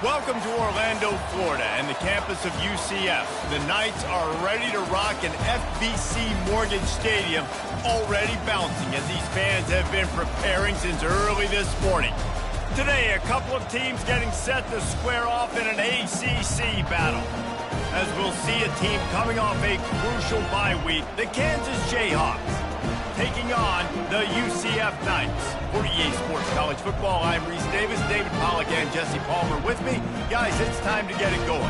Welcome to Orlando, Florida, and the campus of UCF. The Knights are ready to rock an FBC Mortgage Stadium, already bouncing as these fans have been preparing since early this morning. Today, a couple of teams getting set to square off in an ACC battle. As we'll see a team coming off a crucial bye week, the Kansas Jayhawks, taking on the UCF Knights. For EA Sports College Football, I'm Reese Davis, David Pollack, and Jesse Palmer with me. Guys, it's time to get it going.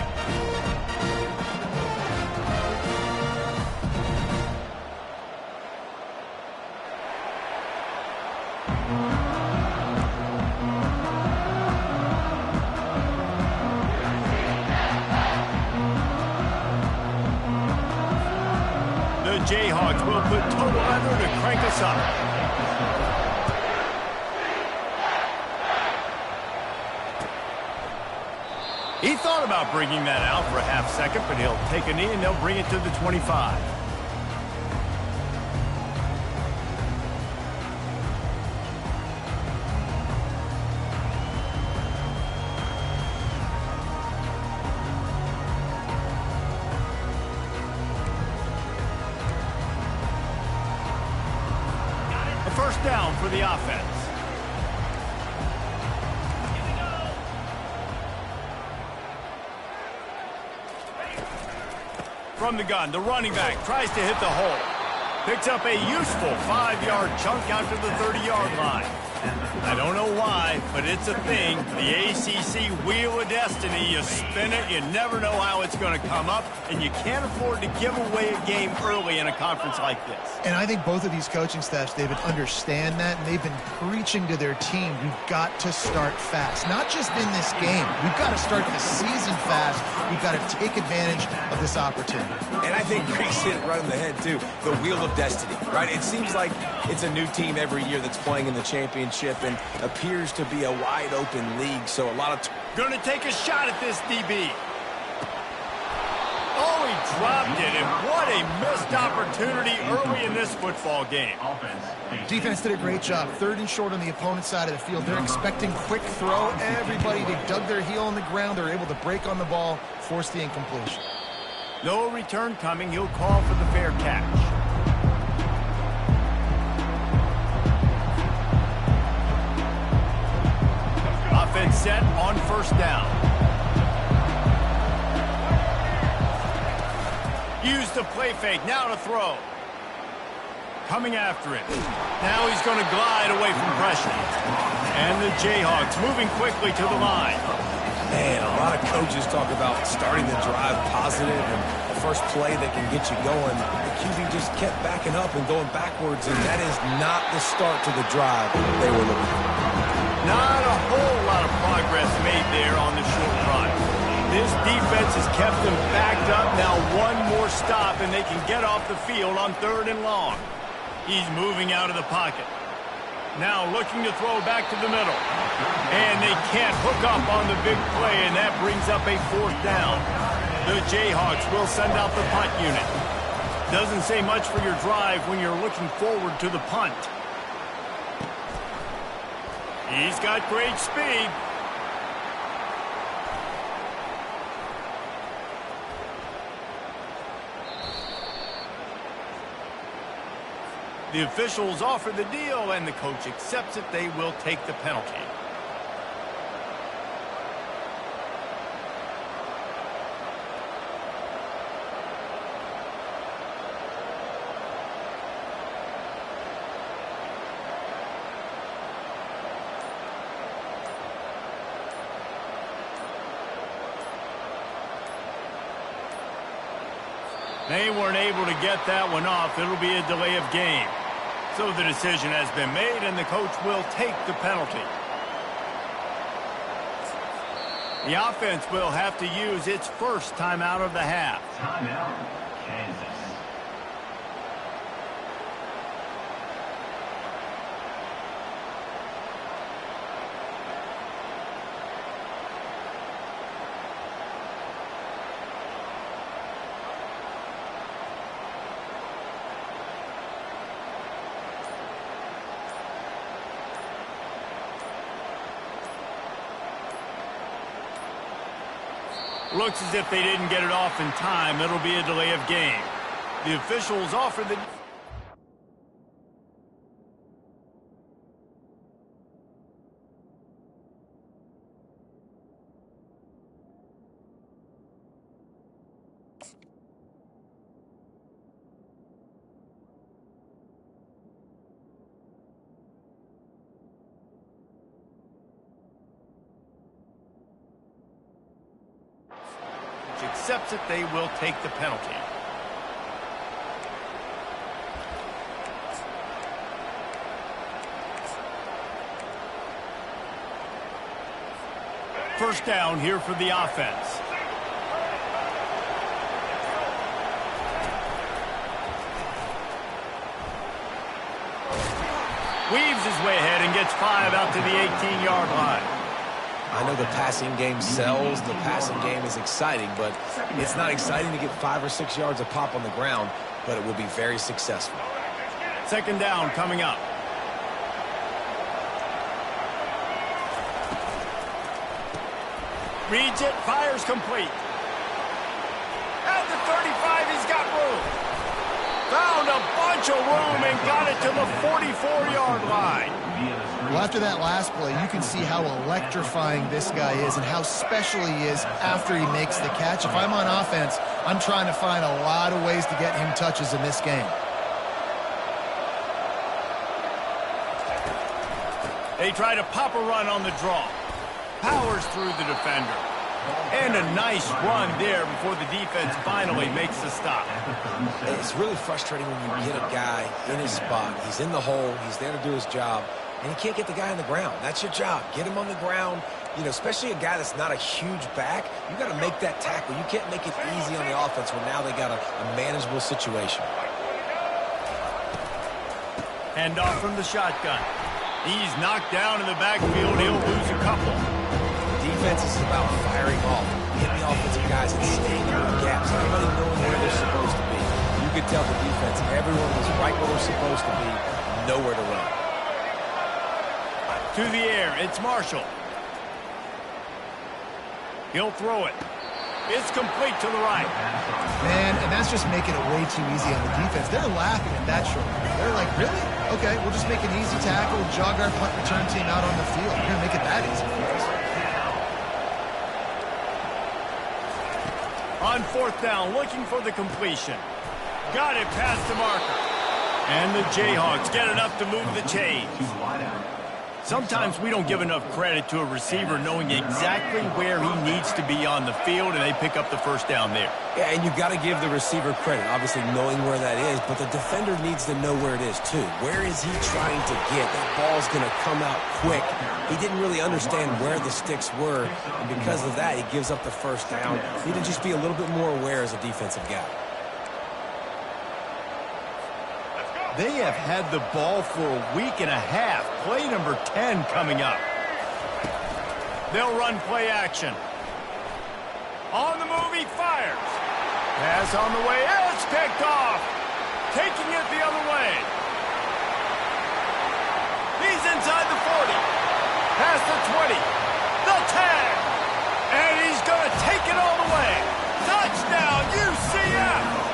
The Jayhawks will put total leather to crank us up. He thought about bringing that out for a half second, but he'll take a knee and they'll bring it to the 25. A first down for the offense. From the gun, the running back tries to hit the hole. Picks up a useful 5-yard chunk out to the 30-yard line. I don't know why, but it's a thing. The ACC Wheel of Destiny, you spin it, you never know how it's going to come up, and you can't afford to give away a game early in a conference like this. And I think both of these coaching staffs, David, understand that, and they've been preaching to their team, we've got to start fast. Not just in this game. We've got to start the season fast. We've got to take advantage of this opportunity. And I think Reese hit it right on the head, too. The Wheel of Destiny, right? It seems like it's a new team every year that's playing in the championship and appears to be a wide-open league, so a lot of... Going to take a shot at this DB. Oh, he dropped it, and what a missed opportunity early in this football game. Defense did a great job. 3rd and short on the opponent's side of the field. They're expecting quick throw. Everybody, they dug their heel on the ground. They're able to break on the ball, force the incompletion. No return coming. He'll call for the fair catch. Offense set on first down. Use the play fake. Now to throw. Coming after it. Now he's going to glide away from pressure. And the Jayhawks moving quickly to the line. Man, a lot of coaches talk about starting the drive positive and the first play that can get you going. The QB just kept backing up and going backwards, and that is not the start to the drive they were looking for. Not a whole lot of progress made there on the short run. This defense has kept them backed up. Now one more stop, and they can get off the field on 3rd and long. He's moving out of the pocket. Now looking to throw back to the middle. And they can't hook up on the big play, and that brings up a 4th down. The Jayhawks will send out the punt unit. Doesn't say much for your drive when you're looking forward to the punt. He's got great speed. The officials offer the deal, and the coach accepts it. They will take the penalty. They weren't able to get that one off. It'll be a delay of game. So the decision has been made, and the coach will take the penalty. The offense will have to use its first timeout of the half. Timeout, Kansas. Looks as if they didn't get it off in time. It'll be a delay of game. The officials offer the... accepts it, they will take the penalty. First down here for the offense. Weaves his way ahead and gets 5 out to the 18-yard line. I know the passing game sells, the passing game is exciting, but it's not exciting to get 5 or 6 yards of pop on the ground, but it will be very successful. Second down coming up. Reads it, fires complete. At the 35, he's got room. Found a bunch of room and got it to the 44-yard line. Well, after that last play, you can see how electrifying this guy is and how special he is after he makes the catch. If I'm on offense, I'm trying to find a lot of ways to get him touches in this game. They try to pop a run on the draw. Powers through the defender. And a nice run there before the defense finally makes the stop. It's really frustrating when you get a guy in his spot. He's in the hole. He's there to do his job. And you can't get the guy on the ground. That's your job. Get him on the ground. You know, especially a guy that's not a huge back. You got to make that tackle. You can't make it easy on the offense when now they got a manageable situation. Hand off from the shotgun. He's knocked down in the backfield. He'll lose a couple. Defense is about firing off, hitting the offensive guys and staying in the gaps. Everybody knowing where they're supposed to be. You could tell the defense, everyone was right where they're supposed to be, nowhere to run. To the air, it's Marshall. He'll throw it. It's complete to the right. Man, and that's just making it way too easy on the defense. They're laughing at that short. They're like, really? Okay, we'll just make an easy tackle, jog our punt return team out on the field. We're going to make it that easy for us. On fourth down, looking for the completion. Got it past the marker. And the Jayhawks get enough to move the chains. Sometimes we don't give enough credit to a receiver knowing exactly where he needs to be on the field, and they pick up the first down there. Yeah, and you've got to give the receiver credit, obviously knowing where that is, but the defender needs to know where it is too. Where is he trying to get? That ball's going to come out quick. He didn't really understand where the sticks were, and because of that, he gives up the first down. He need to just be a little bit more aware as a defensive guy. They have had the ball for a week and a half. Play number 10 coming up. They'll run play action. On the move, he fires. Pass on the way. It's picked off. Taking it the other way. He's inside the 40. Past the 20. The 10. And he's going to take it all the way. Touchdown, UCF.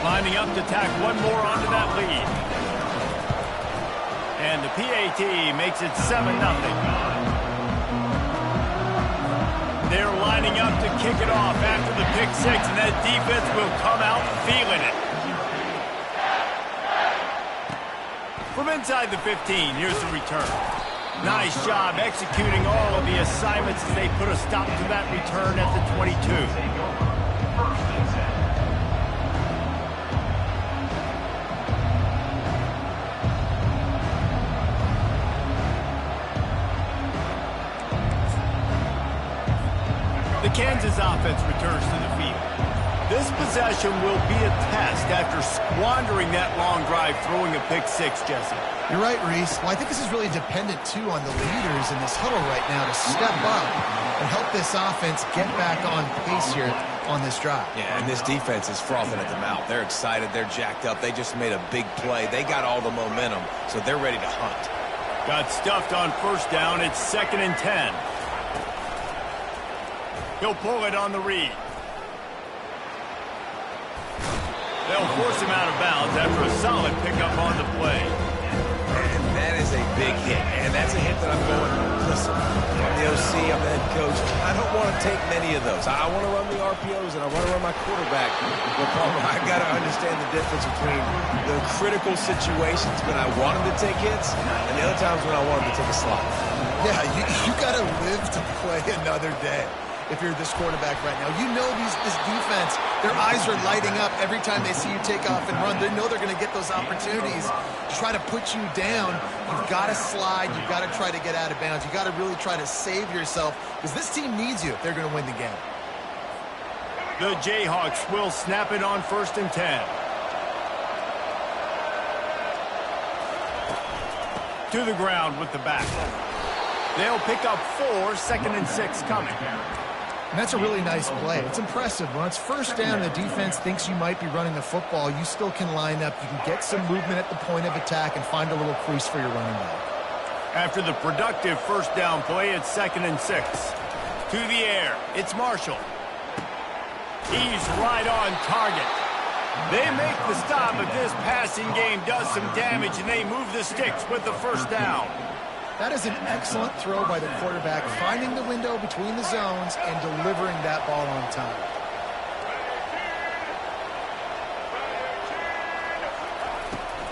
Lining up to tack one more onto that lead. And the PAT makes it 7-0. They're lining up to kick it off after the pick six, and that defense will come out feeling it. From inside the 15, here's the return. Nice job executing all of the assignments as they put a stop to that return at the 22. The Kansas offense returns to the field. This possession will be a test after squandering that long drive throwing a pick six, Jesse. You're right, Reese. Well, I think this is really dependent, too, on the leaders in this huddle right now to step up and help this offense get back on pace here on this drive. Yeah, and this defense is frothing at the mouth. They're excited. They're jacked up. They just made a big play. They got all the momentum, so they're ready to hunt. Got stuffed on first down. It's 2nd and 10. He'll pull it on the read. They'll force him out of bounds after a solid pickup on the play. And that is a big hit. And that's a hit that I'm going, listen, I'm the OC, I'm the head coach. I don't want to take many of those. I want to run the RPOs, and I want to run my quarterback. But, Palmer, I've got to understand the difference between the critical situations when I want him to take hits and the other times when I want him to take a slot. Yeah, you got to live to play another day. If you're this quarterback right now, you know this defense, their eyes are lighting up every time they see you take off and run. They know they're going to get those opportunities to try to put you down. You've got to slide. You've got to try to get out of bounds. You've got to really try to save yourself because this team needs you if they're going to win the game. The Jayhawks will snap it on 1st and 10. To the ground with the back. They'll pick up 4, 2nd and 6 coming. And that's a really nice play. It's impressive. When it's first down and the defense thinks you might be running the football, you still can line up. You can get some movement at the point of attack and find a little crease for your running back. After the productive first down play, it's 2nd and 6. To the air, it's Marshall. He's right on target. They make the stop, but this passing game does some damage, and they move the sticks with the first down. That is an excellent throw by the quarterback, finding the window between the zones and delivering that ball on time.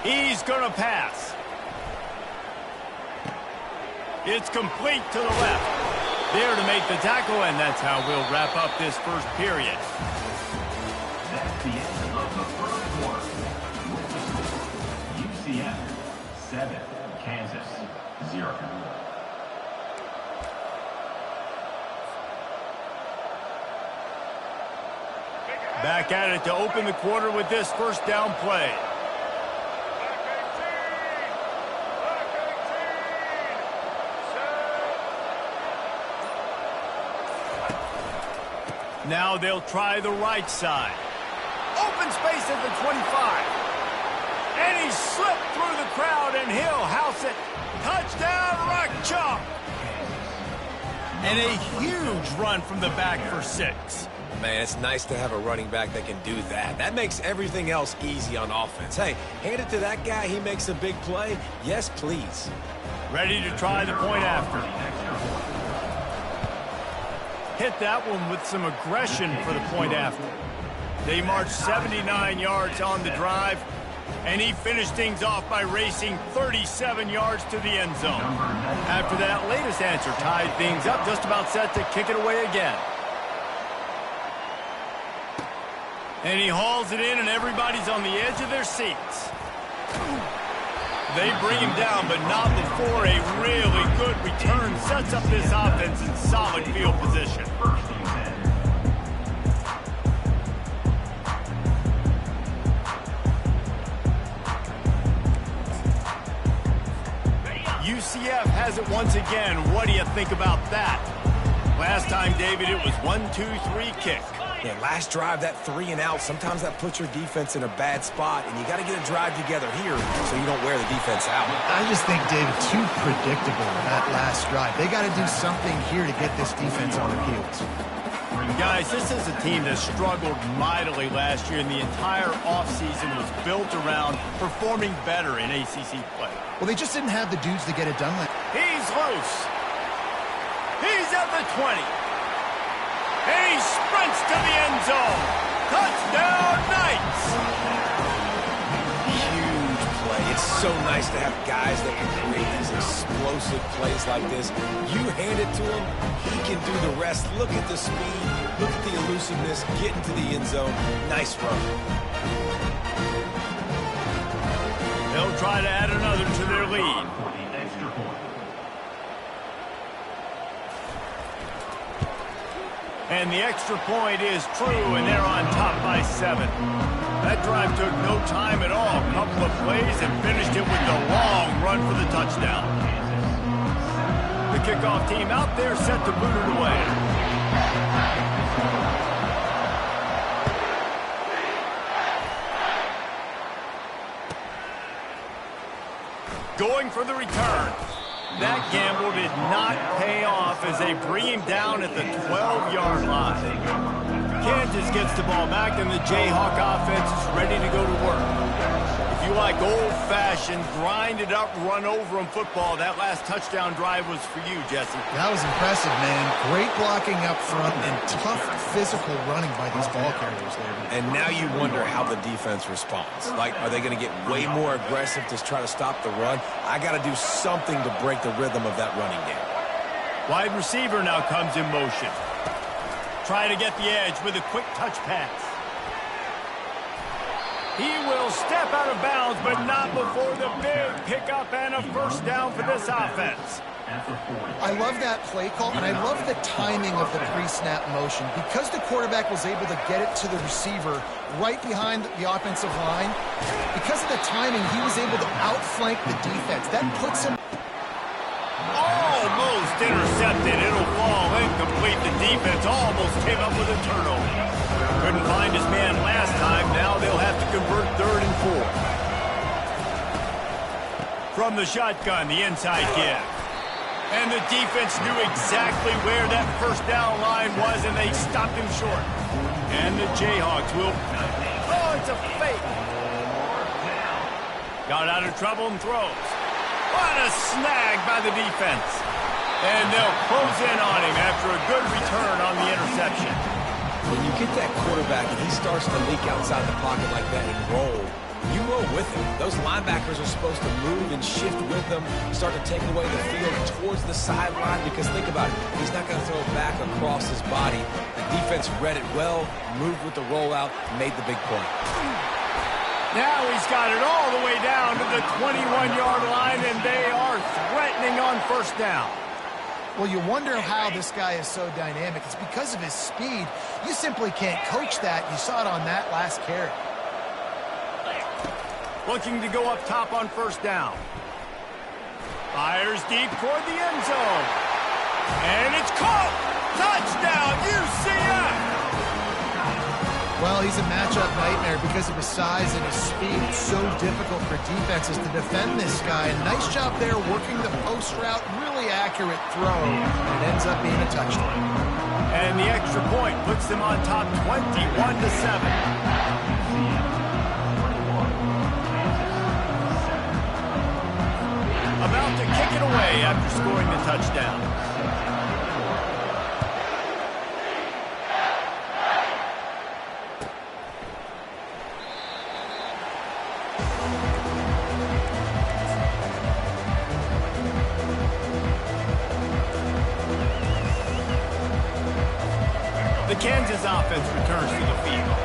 He's going to pass. It's complete to the left. There to make the tackle, and that's how we'll wrap up this first period. That's the end of the first quarter. UCF 7, Kansas 0. Back at it to open the quarter with this first down play. Now they'll try the right side. Open space at the 25. And he slipped through the crowd, and he'll house it. Touchdown, Rock Chalk! And a huge run from the back for 6. Man, it's nice to have a running back that can do that. That makes everything else easy on offense. Hey, hand it to that guy. He makes a big play. Yes, please. Ready to try the point after. Hit that one with some aggression for the point after. They marched 79 yards on the drive, and he finished things off by racing 37 yards to the end zone. After that latest answer tied things up, just about set to kick it away again. And he hauls it in, and everybody's on the edge of their seats. They bring him down, but not before a really good return sets up this offense in solid field position. UCF has it once again. What do you think about that? Last time, David, it was 1-2-3 kick. Yeah, last drive, that 3 and out, sometimes that puts your defense in a bad spot, and you got to get a drive together here so you don't wear the defense out. I just think, David, too predictable that last drive. They got to do something here to get this defense on their heels. Guys, this is a team that struggled mightily last year, and the entire offseason was built around performing better in ACC play. Well, they just didn't have the dudes to get it done. He's loose. He's at the 20. And he sprints to the end zone. Touchdown, Knights! Huge play. It's so nice to have guys that can create these explosive plays like this. You hand it to him, he can do the rest. Look at the speed. Look at the elusiveness. Get into the end zone. Nice run. They'll try to add another to their lead. And the extra point is true, and they're on top by 7. That drive took no time at all. A couple of plays and finished it with the long run for the touchdown. The kickoff team out there set to boot it away. Going for the return. That gamble did not pay off as they bring him down at the 12-yard line. Kansas gets the ball back, and the Jayhawk offense is ready to go to work. If you like old-fashioned, grind-it-up, run-over-'em football, that last touchdown drive was for you, Jesse. That was impressive, man. Great blocking up front and tough physical running by these ball carriers, David. And now you wonder how the defense responds. Like, are they going to get way more aggressive to try to stop the run? I got to do something to break the rhythm of that running game. Wide receiver now comes in motion. Trying to get the edge with a quick touch pass. He will step out of bounds, but not before the big pickup and a first down for this offense. I love that play call, and I love the timing of the pre-snap motion. Because the quarterback was able to get it to the receiver right behind the offensive line, because of the timing, he was able to outflank the defense. That puts him... Almost intercepted. It'll fall incomplete. The defense almost came up with a turnover. Couldn't find his man last time. Now they'll have to convert 3rd and 4. From the shotgun, the inside give. And the defense knew exactly where that first down line was, and they stopped him short. And the Jayhawks will... Oh, it's a fake. Got out of trouble and throws. What a snag by the defense. And they'll close in on him after a good return on the interception. When you get that quarterback and he starts to leak outside the pocket like that and roll, you roll with him. Those linebackers are supposed to move and shift with them, start to take away the field towards the sideline, because think about it, he's not going to throw it back across his body. The defense read it well, moved with the rollout, made the big play. Now he's got it all the way down to the 21-yard line, and they are threatening on first down. Well, you wonder how this guy is so dynamic. It's because of his speed. You simply can't coach that. You saw it on that last carry. Looking to go up top on first down. Fires deep toward the end zone. And it's caught! Touchdown, UCF! Well, he's a matchup nightmare because of his size and his speed. It's so difficult for defenses to defend this guy. Nice job there working the post route. Really accurate throw. And it ends up being a touchdown. And the extra point puts them on top 21-7. About to kick it away after scoring the touchdown. The Kansas offense returns to the field.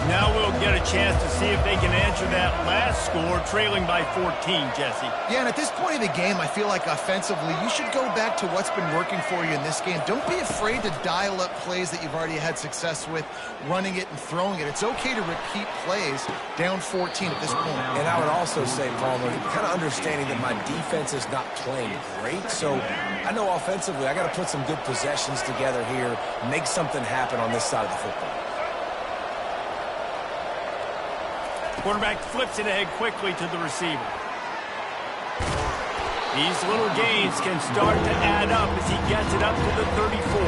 Now we'll get a chance to see if they can answer that last score, trailing by 14, Jesse. Yeah, and at this point of the game, I feel like offensively, you should go back to what's been working for you in this game. Don't be afraid to dial up plays that you've already had success with, running it and throwing it. It's okay to repeat plays down 14 at this point. And I would also say, Palmer, kind of understanding that my defense is not playing great, so I know offensively I got to put some good possessions together here, make something happen on this side of the football. Quarterback flips it ahead quickly to the receiver. These little gains can start to add up as he gets it up to the 34.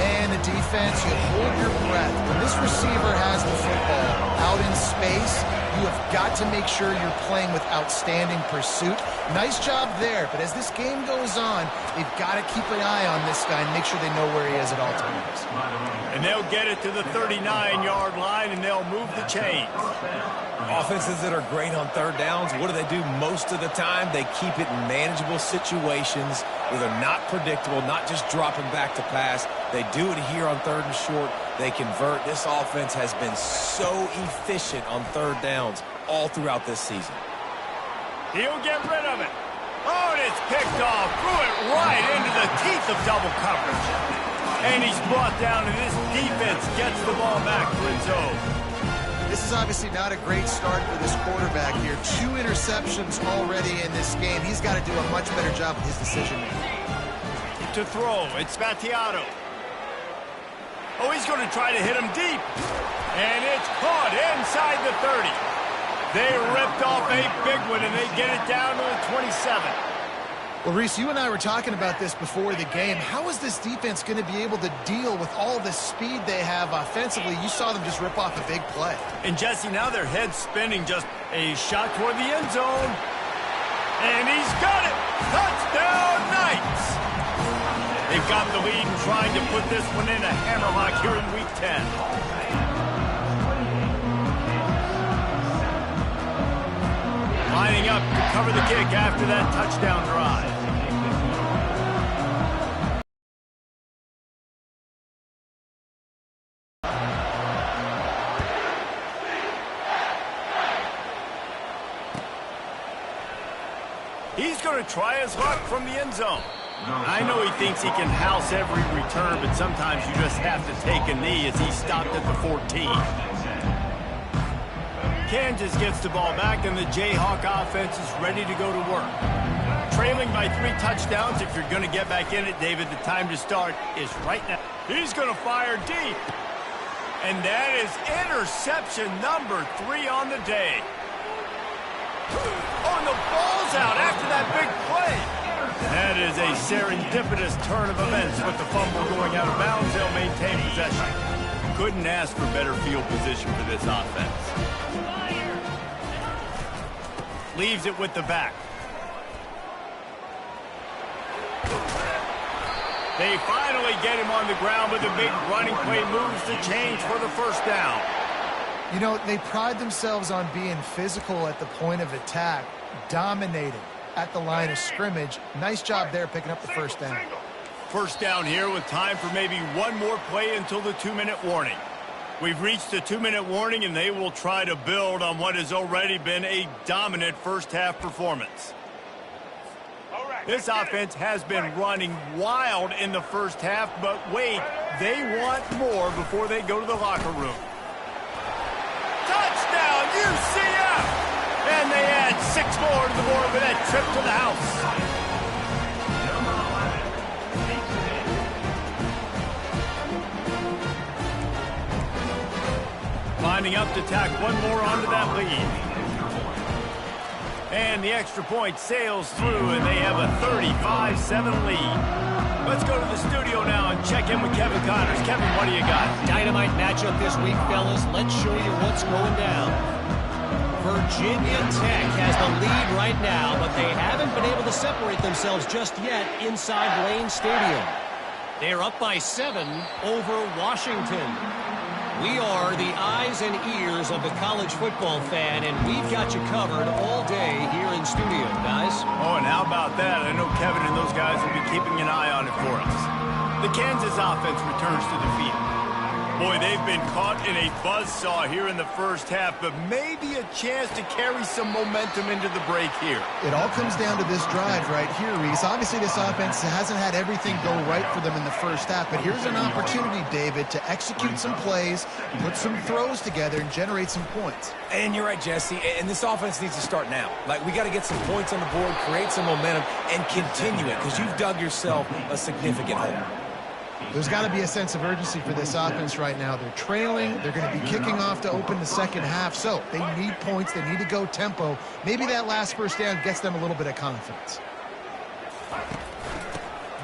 And the defense, you hold your breath. When this receiver has the football out in space, you have got to make sure you're playing with outstanding pursuit. Nice job there, but as this game goes on, they've got to keep an eye on this guy and make sure they know where he is at all times. And they'll get it to the 39-yard line, and they'll move the chains. Offenses that are great on third downs, what do? Most of the time, they keep it in manageable situations where they're not predictable, not just dropping back to pass. They do it here on third and short. They convert. This offense has been so efficient on third downs all throughout this season. He'll get rid of it. Oh, and it's picked off. Threw it right into the teeth of double coverage. And he's brought down, and this defense gets the ball back for its own. This is obviously not a great start for this quarterback here. 2 interceptions already in this game. He's got to do a much better job with his decision-making. To throw, it's Spatiato. Oh, he's going to try to hit him deep. And it's caught inside the 30. They ripped off a big one, and they get it down to the 27. Well, Reese, you and I were talking about this before the game. How is this defense going to be able to deal with all the speed they have offensively? You saw them just rip off a big play. And, Jesse, now their head's spinning. Just a shot toward the end zone. And he's got it! Touchdown, Knights! They've got the lead and trying to put this one in a hammerlock here in Week 10. Lining up to cover the kick after that touchdown drive. He's going to try his luck from the end zone. I know he thinks he can house every return, but sometimes you just have to take a knee as he stopped at the 14. Kansas gets the ball back, and the Jayhawk offense is ready to go to work. Trailing by 3 touchdowns. If you're going to get back in it, David, the time to start is right now. He's going to fire deep. And that is interception number 3 on the day. Oh, and the ball's out after that big play. That is a serendipitous turn of events with the fumble going out of bounds. They'll maintain possession. Couldn't ask for better field position for this offense. Leaves it with the back. They finally get him on the ground, but the big running play moves the chains for the first down. You know, they pride themselves on being physical at the point of attack, dominating at the line of scrimmage. Nice job there picking up the first down. First down here with time for maybe one more play until the 2-minute warning. We've reached the 2-minute warning, and they will try to build on what has already been a dominant first-half performance. This offense has been running wild in the first half, but wait, they want more before they go to the locker room. Touchdown, UCF! And they add 6 more to the board with that trip to the house. Lining up to tack one more onto that lead. And the extra point sails through, and they have a 35-7 lead. Let's go to the studio now and check in with Kevin Connors. Kevin, what do you got? Dynamite matchup this week, fellas. Let's show you what's going down. Virginia Tech has the lead right now, but they haven't been able to separate themselves just yet inside Lane Stadium. They're up by 7 over Washington. We are the eyes and ears of the college football fan, and we've got you covered all day here in studio, guys. Oh, and how about that? I know Kevin and those guys will be keeping an eye on it for us. The Kansas offense returns to the field. Boy, they've been caught in a buzzsaw here in the first half, but maybe a chance to carry some momentum into the break here. It all comes down to this drive right here, Reese. Obviously, this offense hasn't had everything go right for them in the first half, but here's an opportunity, David, to execute some plays, put some throws together, and generate some points. And you're right, Jesse, and this offense needs to start now. Like, we got to get some points on the board, create some momentum, and continue it, because you've dug yourself a significant hole. There's got to be a sense of urgency for this offense right now. They're trailing. They're going to be kicking off to open the second half. So they need points. They need to go tempo. Maybe that last first down gets them a little bit of confidence.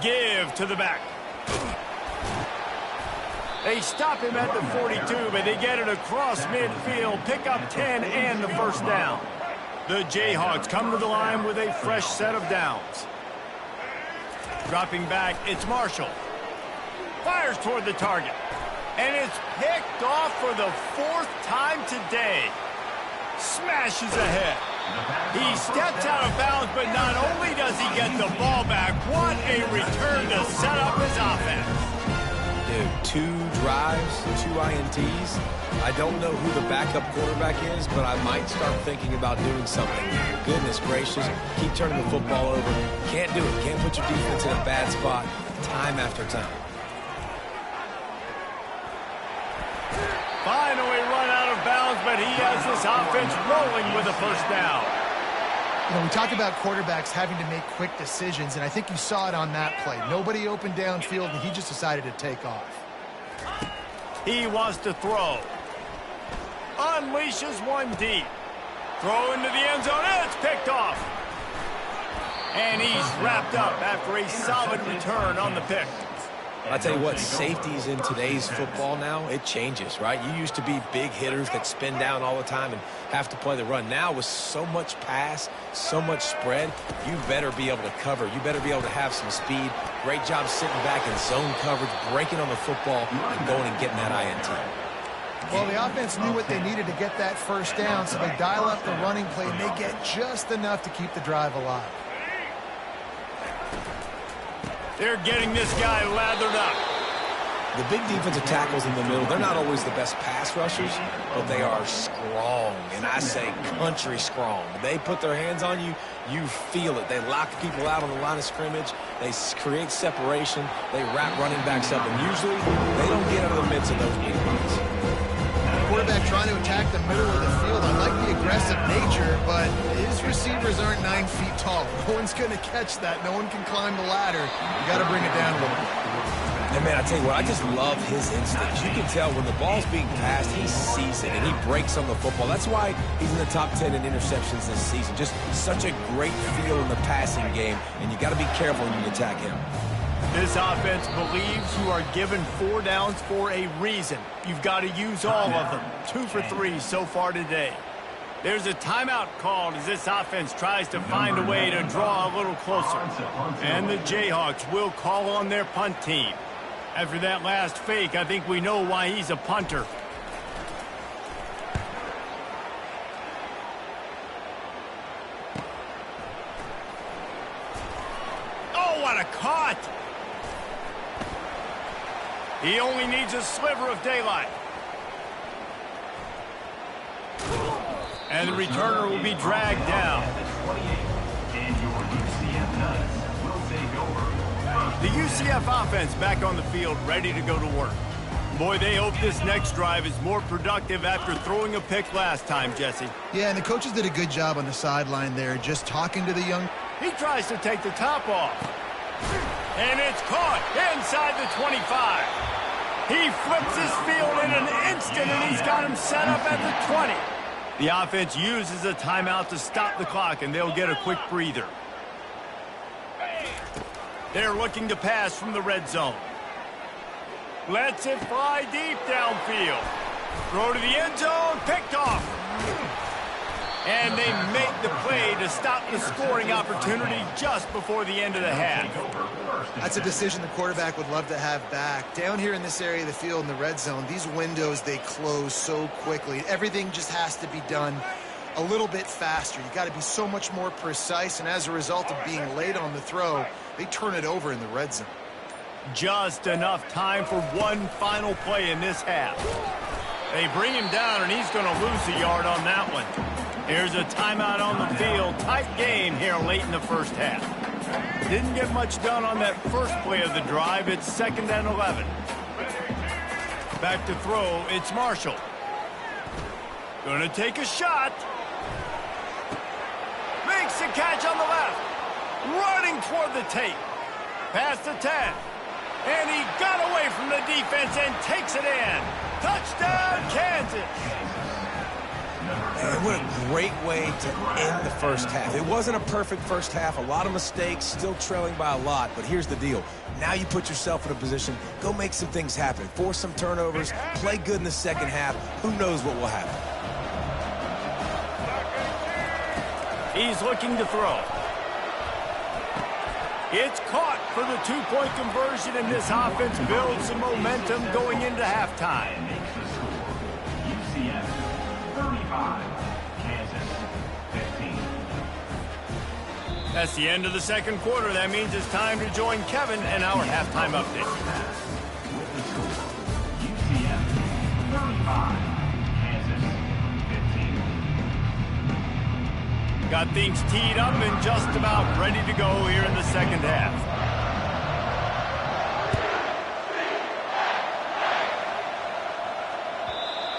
Give to the back. They stop him at the 42, but they get it across midfield. Pick up 10 and the first down. The Jayhawks come to the line with a fresh set of downs. Dropping back, it's Marshall. Fires toward the target. And it's picked off for the 4th time today. Smashes ahead. He steps out of bounds, but not only does he get the ball back, what a return to set up his offense. Dude, 2 drives, 2 INTs. I don't know who the backup quarterback is, but I might start thinking about doing something. Goodness gracious, keep turning the football over. Can't do it. Can't put your defense in a bad spot time after time. Finally run out of bounds, but he has this offense rolling with a first down. You know, we talk about quarterbacks having to make quick decisions, and I think you saw it on that play. Nobody opened downfield, and he just decided to take off. He wants to throw. Unleashes one deep. Throw into the end zone, and it's picked off. And he's wrapped up after a solid return on the pick. I tell you what, safeties in today's football now, it changes, right? You used to be big hitters that spin down all the time and have to play the run. Now with so much pass, so much spread, you better be able to cover. You better be able to have some speed. Great job sitting back in zone coverage, breaking on the football, and going and getting that INT. Well, the offense knew what they needed to get that first down, so they dial up the running play, and they get just enough to keep the drive alive. They're getting this guy lathered up. The big defensive tackles in the middle, they're not always the best pass rushers, but they are strong, and I say country strong. They put their hands on you, you feel it. They lock people out on the line of scrimmage. They create separation. They wrap running backs up, and usually they don't get out of the midst of those big runs. Quarterback trying to attack the middle of the field. I like the aggressive nature, but his receivers aren't 9 feet tall. No one's going to catch that. No one can climb the ladder. You got to bring it down a little bit. And, man, I tell you what, I just love his instincts. You can tell when the ball's being passed, he sees it, and he breaks on the football. That's why he's in the top 10 in interceptions this season. Just such a great feel in the passing game, and you got to be careful when you attack him. This offense believes you are given 4 downs for a reason. You've got to use all of them. 2 for 3 so far today. There's a timeout called as this offense tries to find a way to draw a little closer. And the Jayhawks will call on their punt team. After that last fake, I think we know why he's a punter. Oh, what a cut! He only needs a sliver of daylight. And the returner will be dragged down. The UCF offense back on the field, ready to go to work. Boy, they hope this next drive is more productive after throwing a pick last time, Jesse. Yeah, and the coaches did a good job on the sideline there, just talking to the young... He tries to take the top off. And it's caught inside the 25. He flips his field in an instant, and he's got him set up at the 20. The offense uses a timeout to stop the clock, and they'll get a quick breather. They're looking to pass from the red zone. Lets it fly deep downfield. Throw to the end zone, picked off. And they make the play to stop the scoring opportunity just before the end of the half. That's a decision the quarterback would love to have back. Down here in this area of the field in the red zone, these windows, they close so quickly. Everything just has to be done a little bit faster. You got to be so much more precise, and as a result of being late on the throw, they turn it over in the red zone. Just enough time for one final play in this half. They bring him down, and he's going to lose a yard on that one. Here's a timeout on the field. Tight game here late in the first half. Didn't get much done on that first play of the drive. It's 2nd and 11. Back to throw. It's Marshall. Going to take a shot. Makes the catch on the left. Running toward the tape. Past the 10. And he got away from the defense and takes it in. Touchdown, Kansas. Man, what a great way to end the first half. It wasn't a perfect first half. A lot of mistakes, still trailing by a lot. But here's the deal. Now you put yourself in a position, go make some things happen. Force some turnovers, play good in the second half. Who knows what will happen? He's looking to throw. It's caught for the 2-point conversion, and this offense builds some momentum going into halftime. UCF 35, Kansas 15. That's the end of the second quarter. That means it's time to join Kevin and our halftime update. With the score, UCF 35, Kansas 15. Got things teed up and just about ready to go here in the second half.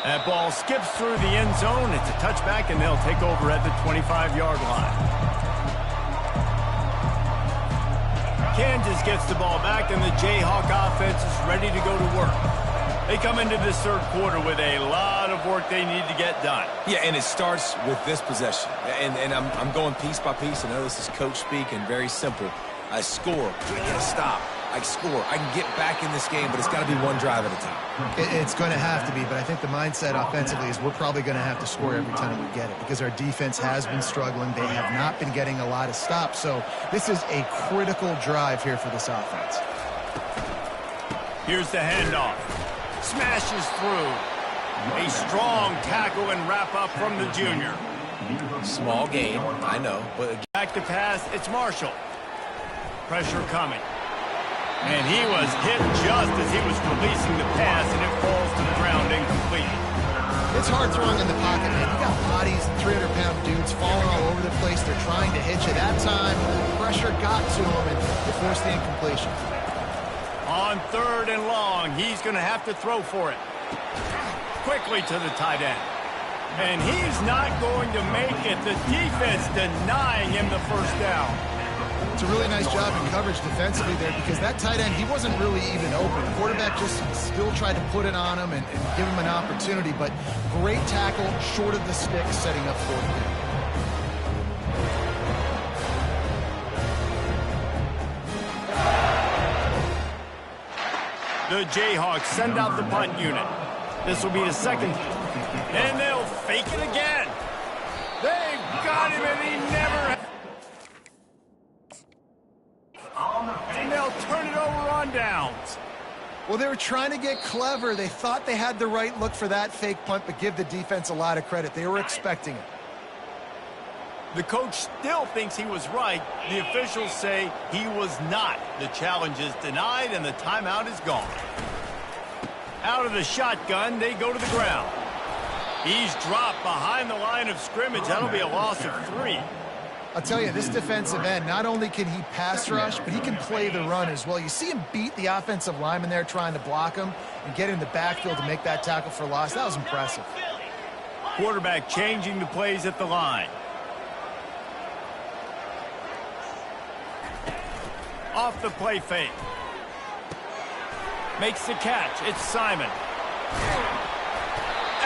That ball skips through the end zone. It's a touchback, and they'll take over at the 25-yard line. Kansas gets the ball back, and the Jayhawk offense is ready to go to work. They come into this third quarter with a lot of work they need to get done. Yeah, and it starts with this possession. And I'm going piece by piece. I know this is coach speak and very simple. I score. Do I get a stop? I score. I can get back in this game, but it's got to be one drive at a time. It's going to have to be, but I think the mindset offensively is we're probably going to have to score every time we get it because our defense has been struggling. They have not been getting a lot of stops, so this is a critical drive here for this offense. Here's the handoff. Smashes through. A strong tackle and wrap-up from the junior. Small game, I know, but Back to pass, it's Marshall. Pressure coming. And he was hit just as he was releasing the pass, and it falls to the ground incomplete. It's hard throwing in the pocket, man. You got bodies, 300-pound dudes falling all over the place. They're trying to hit you. That time, pressure got to him and they forced the incompletion. On third and long, he's going to have to throw for it. Quickly to the tight end. And he's not going to make it. The defense denying him the first down. It's a really nice job in coverage defensively there because that tight end, he wasn't really even open. The quarterback just still tried to put it on him and give him an opportunity, but great tackle, short of the stick, setting up fourth down. The Jayhawks send out the punt unit. This will be the second. And they'll fake it again. They've got him, and he never... And they'll turn it over on downs. Well, they were trying to get clever. They thought they had the right look for that fake punt, but give the defense a lot of credit. They were expecting it. The coach still thinks he was right. The officials say he was not. The challenge is denied, and the timeout is gone. Out of the shotgun, they go to the ground. He's dropped behind the line of scrimmage. That'll be a loss of 3. I'll tell you, this defensive end, not only can he pass rush, but he can play the run as well. You see him beat the offensive lineman there trying to block him and get in the backfield to make that tackle for loss. That was impressive. Quarterback changing the plays at the line. Off the play fake. Makes the catch. It's Simon.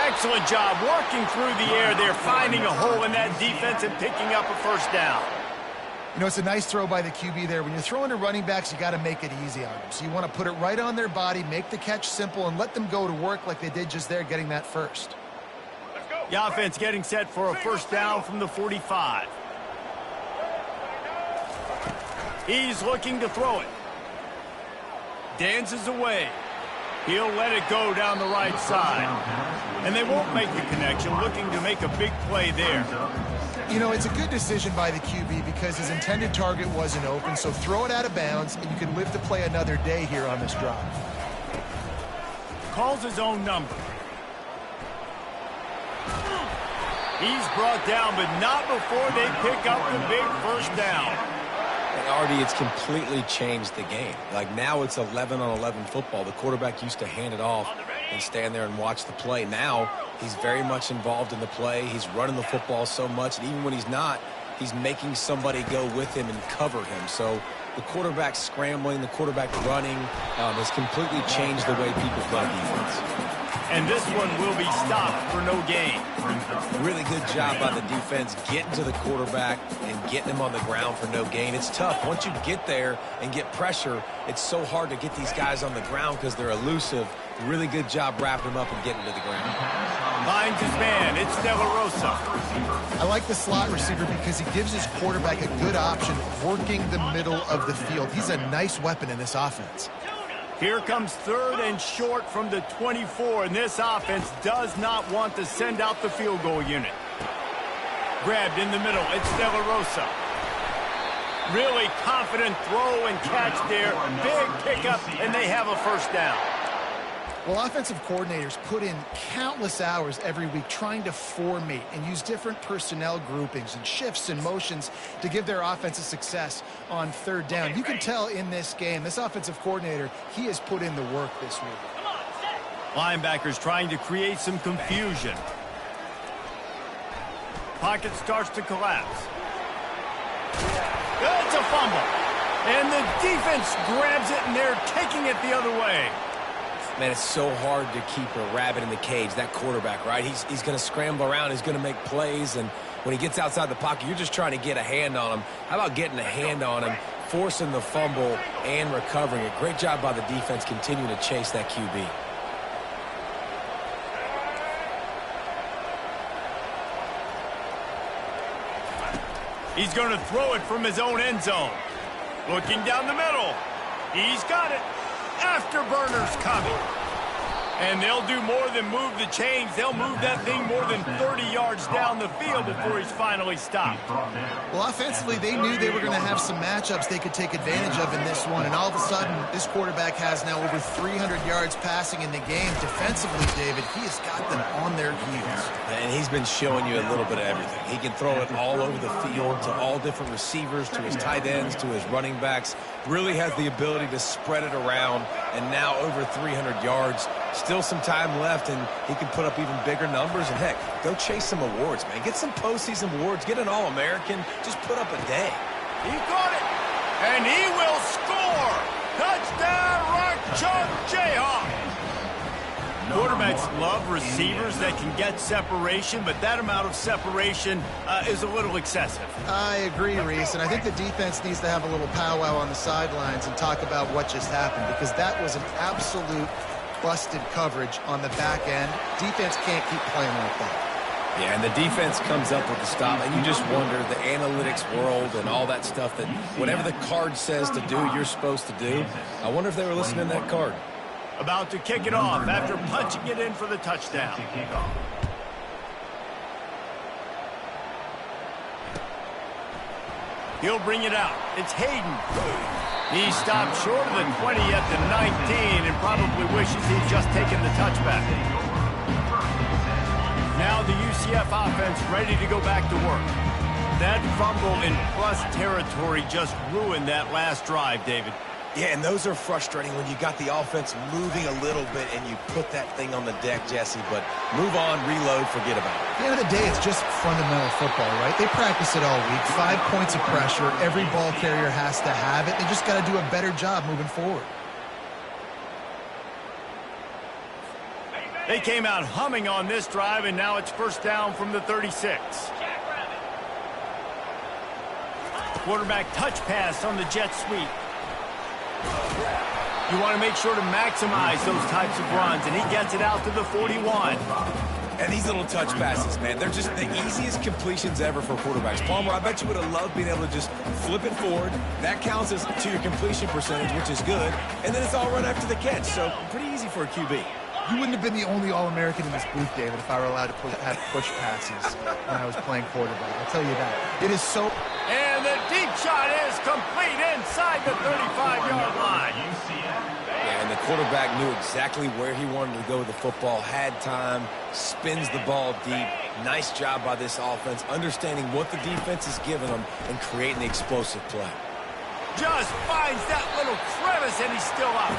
Excellent job working through the air there, finding a hole in that defense and picking up a first down. You know, it's a nice throw by the QB there. When you're throwing to running backs, you got to make it easy on them. So you want to put it right on their body, make the catch simple, and let them go to work like they did just there, getting that first. The offense getting set for a first down from the 45. He's looking to throw it. Dances away. He'll let it go down the right side. And they won't make the connection, looking to make a big play there. You know, it's a good decision by the QB because his intended target wasn't open, so throw it out of bounds, and you can live to play another day here on this drive. Calls his own number. He's brought down, but not before they pick up the big first down. And Artie, it's completely changed the game. Like now it's 11-on-11 football. The quarterback used to hand it off and stand there and watch the play. Now he's very much involved in the play. He's running the football so much, and even when he's not, he's making somebody go with him and cover him. So the quarterback scrambling, the quarterback running has completely changed the way people play defense. And this one will be stopped for no gain. Really good job by the defense getting to the quarterback and getting him on the ground for no gain. It's tough. Once you get there and get pressure, it's so hard to get these guys on the ground because they're elusive. Really good job wrapping him up and getting to the ground. Finds his man. It's De La Rosa. I like the slot receiver because he gives his quarterback a good option working the middle of the field. He's a nice weapon in this offense. Here comes third and short from the 24, and this offense does not want to send out the field goal unit. Grabbed in the middle. It's De La Rosa. Really confident throw and catch there. Big pickup, and they have a first down. Well, offensive coordinators put in countless hours every week trying to formate and use different personnel groupings and shifts and motions to give their offense a success on third down. You can tell in this game, this offensive coordinator, he has put in the work this week. Linebackers trying to create some confusion. Pocket starts to collapse. It's a fumble. And the defense grabs it, and they're taking it the other way. Man, it's so hard to keep a rabbit in the cage, that quarterback, right? He's going to scramble around. He's going to make plays, and when he gets outside the pocket, you're just trying to get a hand on him. How about getting a hand on him, forcing the fumble, and recovering it? Great job by the defense continuing to chase that QB. He's going to throw it from his own end zone. Looking down the middle. He's got it. Afterburners coming. And they'll do more than move the chains. They'll move that thing more than 30 yards down the field before he's finally stopped. Well, offensively, they knew they were going to have some matchups they could take advantage of in this one. And all of a sudden, this quarterback has now over 300 yards passing in the game. Defensively, David, he has got them on their heels. And he's been showing you a little bit of everything. He can throw it all over the field to all different receivers, to his tight ends, to his running backs. Really has the ability to spread it around, and now over 300 yards. Still some time left, and he can put up even bigger numbers. And, heck, go chase some awards, man. Get some postseason awards. Get an All-American. Just put up a day. He got it, and he will score. Touchdown, Rock Chalk Jayhawk. Quarterbacks love receivers that can get separation, but that amount of separation is a little excessive. I agree, Reese, and I think the defense needs to have a little powwow on the sidelines and talk about what just happened, because that was an absolute busted coverage on the back end. Defense can't keep playing like that. Yeah, and the defense comes up with the stop, and you just wonder, the analytics world and all that stuff, that whatever the card says to do, you're supposed to do. I wonder if they were listening to that card. About to kick it off after punching it in for the touchdown. He'll bring it out. It's Hayden. He stopped short of the 20 at the 19 and probably wishes he'd just taken the touchback. Now the UCF offense ready to go back to work. That fumble in plus territory just ruined that last drive, David. Yeah, and those are frustrating when you got the offense moving a little bit and you put that thing on the deck, Jesse. But move on, reload, forget about it. At the end of the day, it's just fundamental football, right? They practice it all week. 5 points of pressure. Every ball carrier has to have it. They just got to do a better job moving forward. They came out humming on this drive, and now it's first down from the 36. Quarterback touch pass on the jet sweep. You want to make sure to maximize those types of runs, and he gets it out to the 41. And these little touch passes, man, they're just the easiest completions ever for quarterbacks. Palmer, I bet you would have loved being able to just flip it forward. That counts as to your completion percentage, which is good. And then it's all run after the catch, so pretty easy for a QB. You wouldn't have been the only All-American in this booth, David, if I were allowed to have push passes when I was playing quarterback. I'll tell you that. It is so... And the deep shot is complete inside the 35-yard line. Yeah, and the quarterback knew exactly where he wanted to go with the football, had time, spins the ball deep. Nice job by this offense, understanding what the defense is giving them and creating the explosive play. Just finds that little crevice, and he's still up.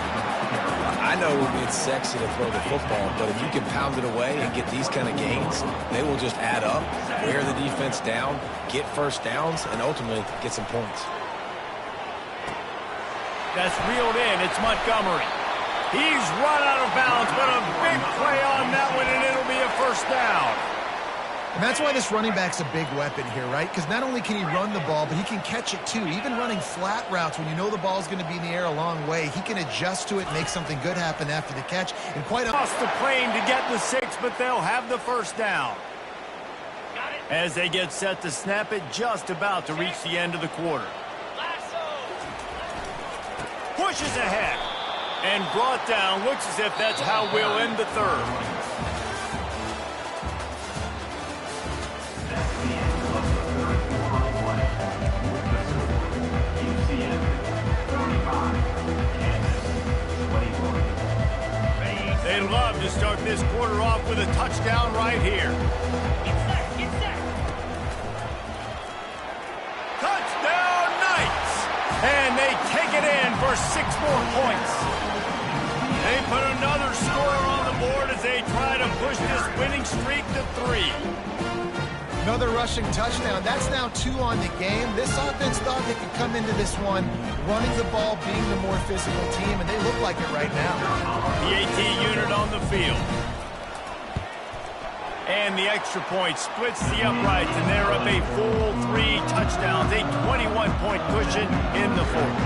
I know it's sexy to throw the football, but if you can pound it away and get these kind of gains, they will just add up, wear the defense down, get first downs, and ultimately get some points. That's reeled in. It's Montgomery. He's run out of bounds, but a big play on that one, and it'll be a first down. And that's why this running back's a big weapon here, right? Because not only can he run the ball, but he can catch it too. Even running flat routes, when you know the ball's going to be in the air a long way, he can adjust to it, make something good happen after the catch. And quite lost the claim to get the 6, but they'll have the first down. As they get set to snap it, just about to reach the end of the quarter. Pushes ahead and brought down. Looks as if that's how we'll end the third. They'd love to start this quarter off with a touchdown right here. Touchdown Knights! And they take it in for 6 more points. They put another score on the board as they try to push this winning streak to 3. Another rushing touchdown. That's now 2 on the game. This offense thought they could come into this one running the ball, being the more physical team, and they look like it right now. The AT unit on the field. And the extra point splits the uprights, and they're up a full 3 touchdowns, a 21-point cushion in the fourth.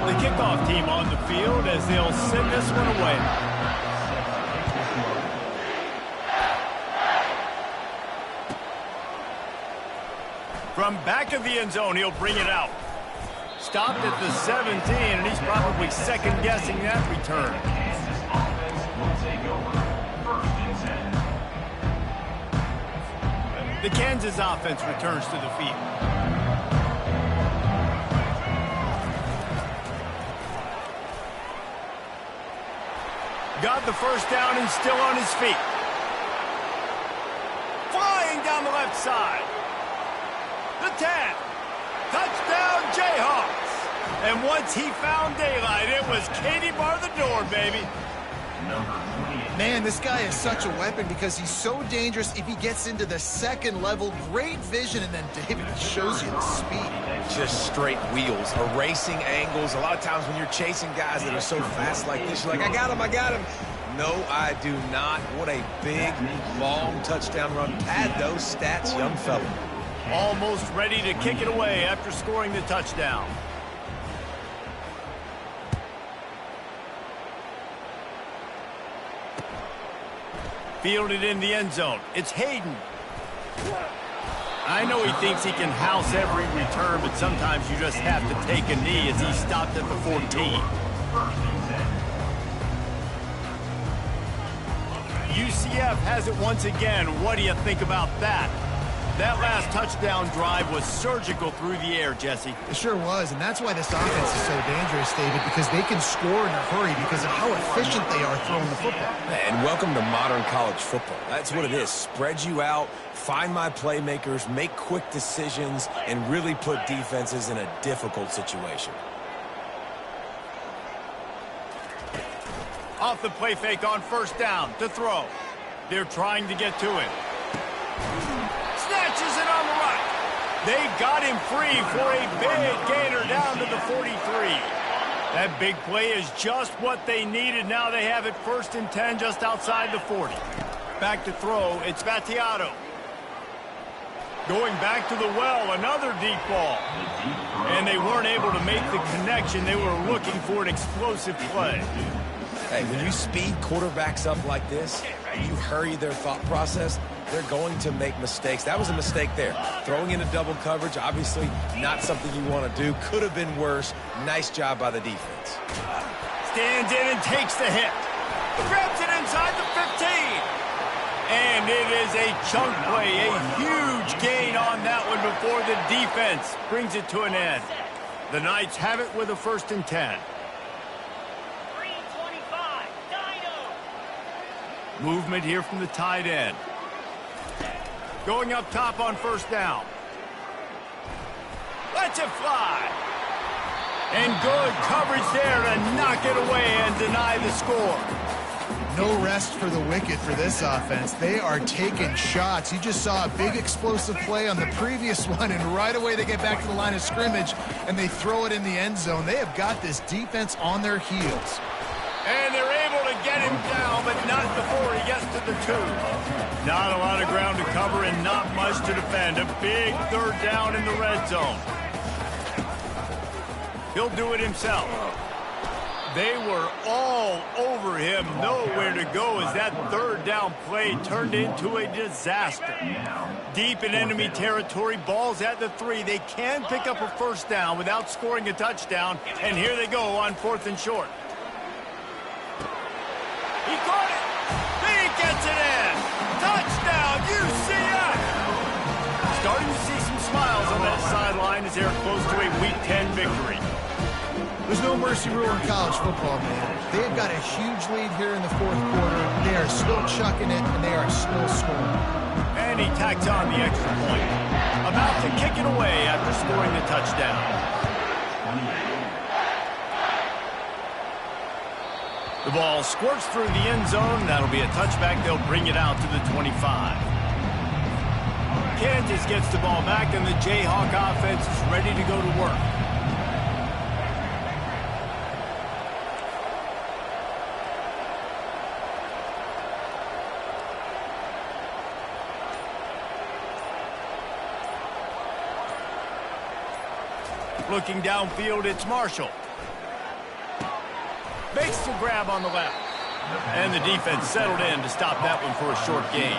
The kickoff team on the field as they'll send this one away. From back of the end zone, he'll bring it out. Stopped at the 17, and he's probably second-guessing that return. The Kansas offense returns to the field. Got the first down and still on his feet. Flying down the left side. The 10. Touchdown, Jayhawks. And once he found daylight, it was Katie bar the door, baby. Man, this guy is such a weapon because he's so dangerous if he gets into the second level. Great vision, and then David shows you the speed. Just straight wheels, erasing angles. A lot of times when you're chasing guys that are so fast like this, you're like, I got him, I got him. No, I do not. What a big, long touchdown run. Pad those stats, young fella. Almost ready to kick it away after scoring the touchdown. Fielded in the end zone. It's Hayden. I know he thinks he can house every return, but sometimes you just have to take a knee as he stopped at the 14. UCF has it once again. What do you think about that? That last touchdown drive was surgical through the air, Jesse. It sure was, and that's why this offense is so dangerous, David, because they can score in a hurry because of how efficient they are throwing the football. And welcome to modern college football. That's what it is. Spread you out, find my playmakers, make quick decisions, and really put defenses in a difficult situation. Off the play fake on first down to throw. They're trying to get to it. Snatches it on the right. They got him free for a big gainer down to the 43. That big play is just what they needed. Now they have it 1st and 10 just outside the 40. Back to throw. It's Vattiato. Going back to the well, another deep ball. And they weren't able to make the connection. They were looking for an explosive play. Hey, when you speed quarterbacks up like this, you hurry their thought process, they're going to make mistakes. That was a mistake there. Throwing into double coverage, obviously not something you want to do. Could have been worse. Nice job by the defense. Stands in and takes the hit. Grabs it inside the 15. And it is a chunk play, a huge gain on that one before the defense brings it to an end. The Knights have it with a 1st and 10. Movement here from the tight end. Going up top on first down. Lets it fly. And good coverage there to knock it away and deny the score. No rest for the wicked for this offense. They are taking shots. You just saw a big explosive play on the previous one, and right away they get back to the line of scrimmage, and they throw it in the end zone. They have got this defense on their heels. And they're able to get him down, but not before he gets to the 2. Not a lot of ground to cover and not much to defend. A big 3rd down in the red zone. He'll do it himself. They were all over him. Nowhere to go as that 3rd down play turned into a disaster. Deep in enemy territory, ball's at the 3. They can pick up a 1st down without scoring a touchdown. And here they go on 4th and short. He caught it. He gets it in. Touchdown, UCF. Starting to see some smiles on that sideline as they're close to a Week 10 victory. There's no mercy rule in college football, man. They've got a huge lead here in the 4th quarter. They are still chucking it, and they are still scoring. And he tacks on the extra point. About to kick it away after scoring the touchdown. The ball squirts through the end zone. That'll be a touchback. They'll bring it out to the 25. Kansas gets the ball back, and the Jayhawk offense is ready to go to work. Looking downfield, it's Marshall. Makes the grab on the left. And the defense settled in to stop that one for a short gain.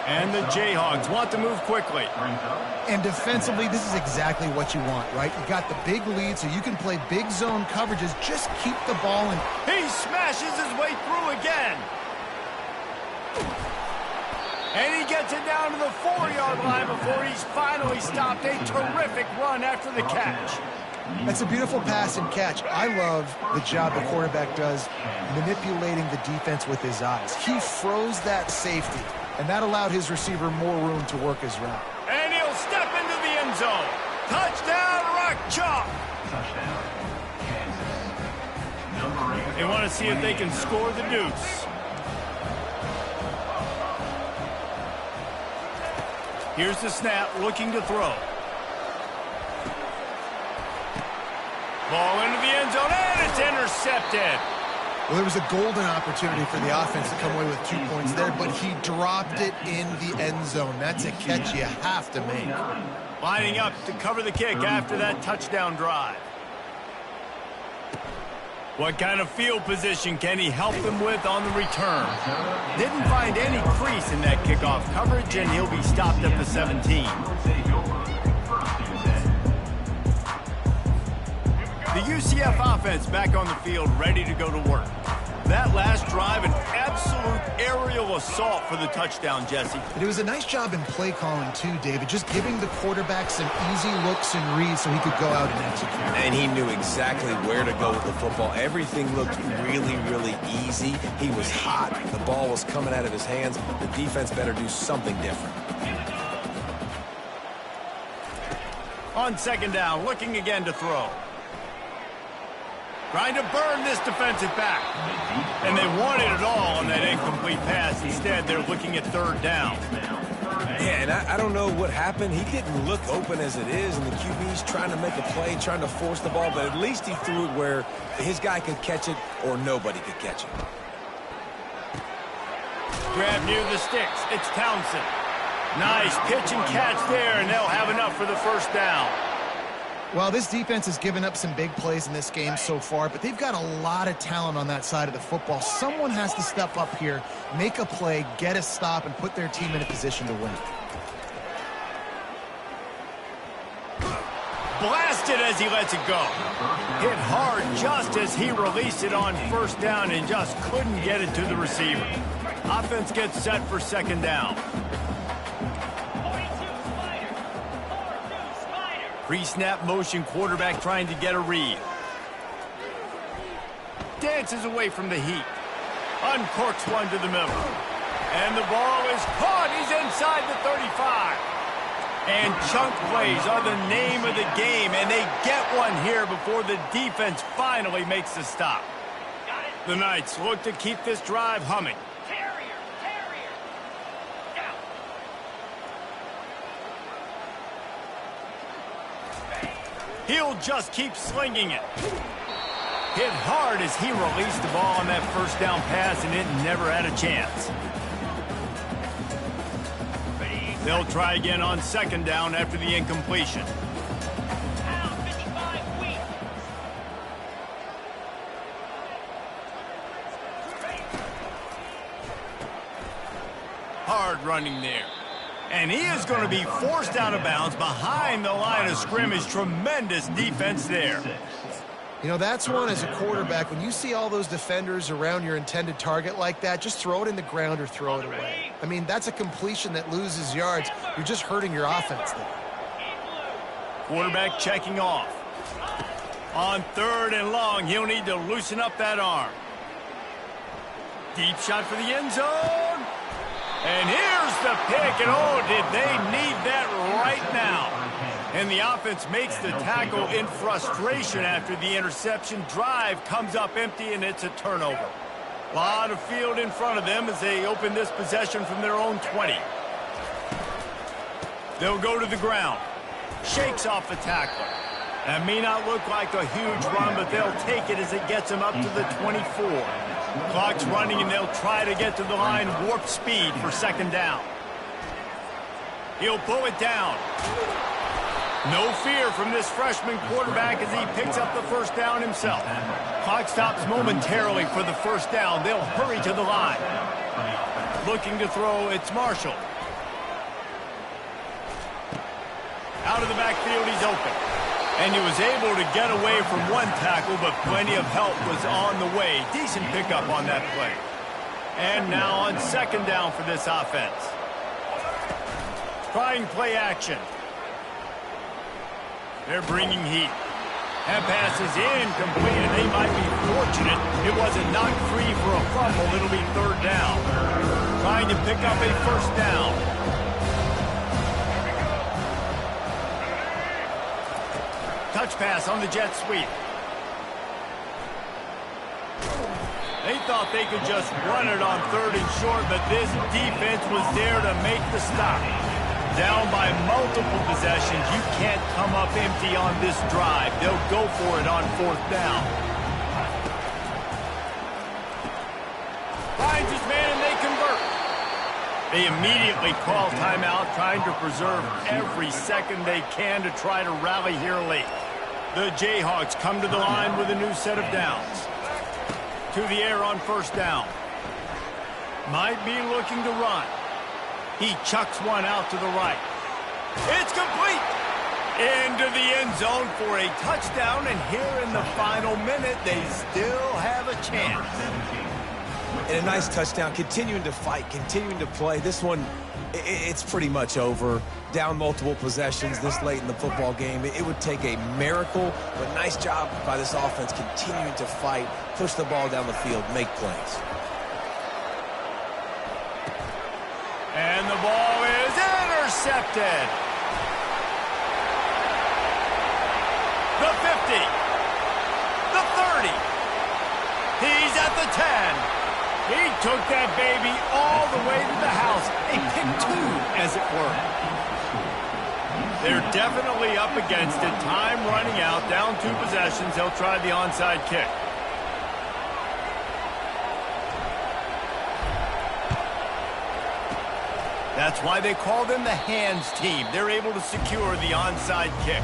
And the Jayhawks want to move quickly. And defensively, this is exactly what you want, right? You got the big lead, so you can play big zone coverages. Just keep the ball in. He smashes his way through again. And he gets it down to the 4-yard line before he's finally stopped. A terrific run after the catch. That's a beautiful pass and catch. I love the job the quarterback does manipulating the defense with his eyes. He froze that safety, and that allowed his receiver more room to work his route. And he'll step into the end zone. Touchdown, Rock Chalk. Touchdown, Kansas. Number 8. They want to see if they can score the deuce. Here's the snap, looking to throw. Ball into the end zone, and it's intercepted. Well, there was a golden opportunity for the offense to come away with 2 points there, but he dropped it in the end zone. That's a catch you have to make. Lining up to cover the kick after that touchdown drive. What kind of field position can he help them with on the return? Didn't find any crease in that kickoff coverage, and he'll be stopped at the 17. The UCF offense back on the field, ready to go to work. That last drive, an absolute aerial assault for the touchdown, Jesse. But it was a nice job in play calling, too, David, just giving the quarterback some easy looks and reads so he could go out and execute. And he knew exactly where to go with the football. Everything looked really, really easy. He was hot. The ball was coming out of his hands. The defense better do something different. On second down, looking again to throw. Trying to burn this defensive back. And they wanted it all on that incomplete pass. Instead, they're looking at third down. Yeah, and I don't know what happened. He didn't look open as it is, and the QB's trying to make a play, trying to force the ball, but at least he threw it where his guy could catch it or nobody could catch it. Grab near the sticks. It's Townsend. Nice pitch and catch there, and they'll have enough for the first down. Well, this defense has given up some big plays in this game so far, but they've got a lot of talent on that side of the football. Someone has to step up here, make a play, get a stop, and put their team in a position to win. Blasted as he lets it go. Hit hard just as he released it on first down and just couldn't get it to the receiver. Offense gets set for second down. Pre-snap motion, quarterback trying to get a read. Dances away from the heat. Uncorks one to the middle. And the ball is caught. He's inside the 35. And chunk plays are the name of the game, and they get one here before the defense finally makes the stop. The Knights look to keep this drive humming. He'll just keep slinging it. Hit hard as he released the ball on that first down pass, and it never had a chance. They'll try again on second down after the incompletion. Hard running there. And he is going to be forced out of bounds behind the line of scrimmage. Tremendous defense there. You know, that's one as a quarterback. When you see all those defenders around your intended target like that, just throw it in the ground or throw it away. I mean, that's a completion that loses yards. You're just hurting your offense there. Quarterback checking off. On third and long, he'll need to loosen up that arm. Deep shot for the end zone. And here's the pick, and oh, did they need that right now. And the offense makes the tackle in frustration after the interception. Drive comes up empty, and it's a turnover. A lot of field in front of them as they open this possession from their own 20. They'll go to the ground. Shakes off the tackler. That may not look like a huge run, but they'll take it as it gets them up to the 24. Clock's running, and they'll try to get to the line warp speed for second down. He'll pull it down. No fear from this freshman quarterback as he picks up the first down himself. Clock stops momentarily for the first down. They'll hurry to the line. Looking to throw, it's Marshall. Out of the backfield, he's open. And he was able to get away from one tackle, but plenty of help was on the way. Decent pickup on that play. And now on second down for this offense. Trying play action. They're bringing heat. That pass is incomplete, and they might be fortunate it wasn't knocked free for a fumble. It'll be third down. Trying to pick up a first down. Touch pass on the jet sweep. They thought they could just run it on third and short, but this defense was there to make the stop. Down by multiple possessions, you can't come up empty on this drive. They'll go for it on fourth down. Finds his man and they convert. They immediately call timeout, trying to preserve every second they can to try to rally here late. The Jayhawks come to the line with a new set of downs. To the air on first down. Might be looking to run. He chucks one out to the right. It's complete! Into the end zone for a touchdown, and here in the final minute, they still have a chance. And a nice touchdown, continuing to fight, continuing to play. This one, it's pretty much over. Down multiple possessions this late in the football game. It would take a miracle, but nice job by this offense continuing to fight, push the ball down the field, make plays. And the ball is intercepted. The 50. The 30. He's at the 10. He took that baby all the way to the house. A pick two, as it were. They're definitely up against it. Time running out. Down 2 possessions. They'll try the onside kick. That's why they call them the hands team. They're able to secure the onside kick.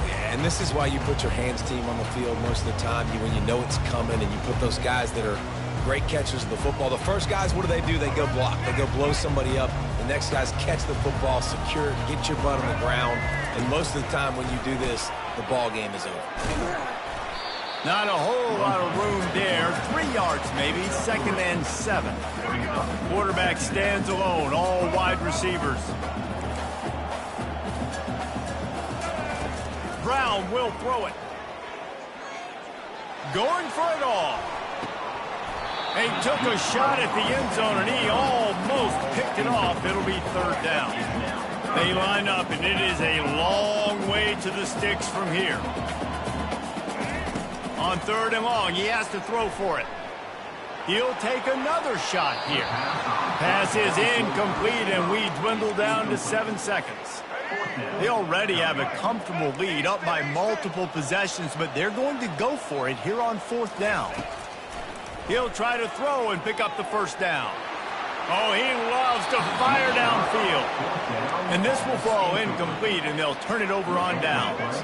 Yeah, and this is why you put your hands team on the field most of the time. When you know it's coming, and you put those guys that are great catchers of the football. The first guys, what do? They go block. They go blow somebody up. The next guys catch the football, secure it, get your butt on the ground. And most of the time when you do this, the ball game is over. Not a whole lot of room there. 3 yards maybe. Second and 7. Quarterback stands alone. All wide receivers. Brown will throw it. Going for it all. He took a shot at the end zone, and he almost picked it off. It'll be third down. They line up, and it is a long way to the sticks from here. On third and long, he has to throw for it. He'll take another shot here. Pass is incomplete, and we dwindle down to 7 seconds. They already have a comfortable lead, up by multiple possessions, but they're going to go for it here on fourth down. He'll try to throw and pick up the first down. Oh, he loves to fire downfield. And this will fall incomplete, and they'll turn it over on downs.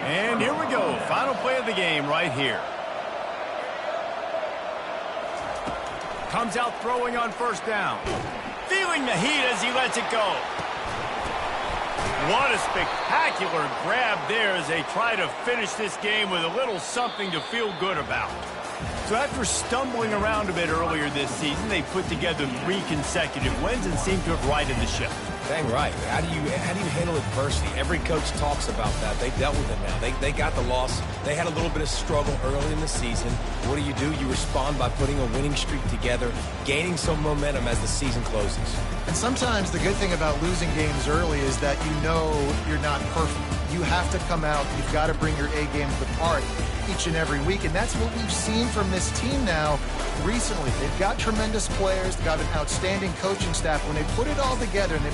And here we go. Final play of the game right here. Comes out throwing on first down. Feeling the heat as he lets it go. What a spectacular grab there as they try to finish this game with a little something to feel good about. So after stumbling around a bit earlier this season, they put together 3 consecutive wins and seem to have righted the ship. Dang right. How do you handle adversity? Every coach talks about that. They dealt with it now. They got the loss. They had a little bit of struggle early in the season. What do? You respond by putting a winning streak together, gaining some momentum as the season closes. And sometimes the good thing about losing games early is that you know you're not perfect. you have to come out. You've got to bring your A game to the party each and every week, and that's what we've seen from this team now recently. They've got tremendous players. They've got an outstanding coaching staff. When they put it all together and they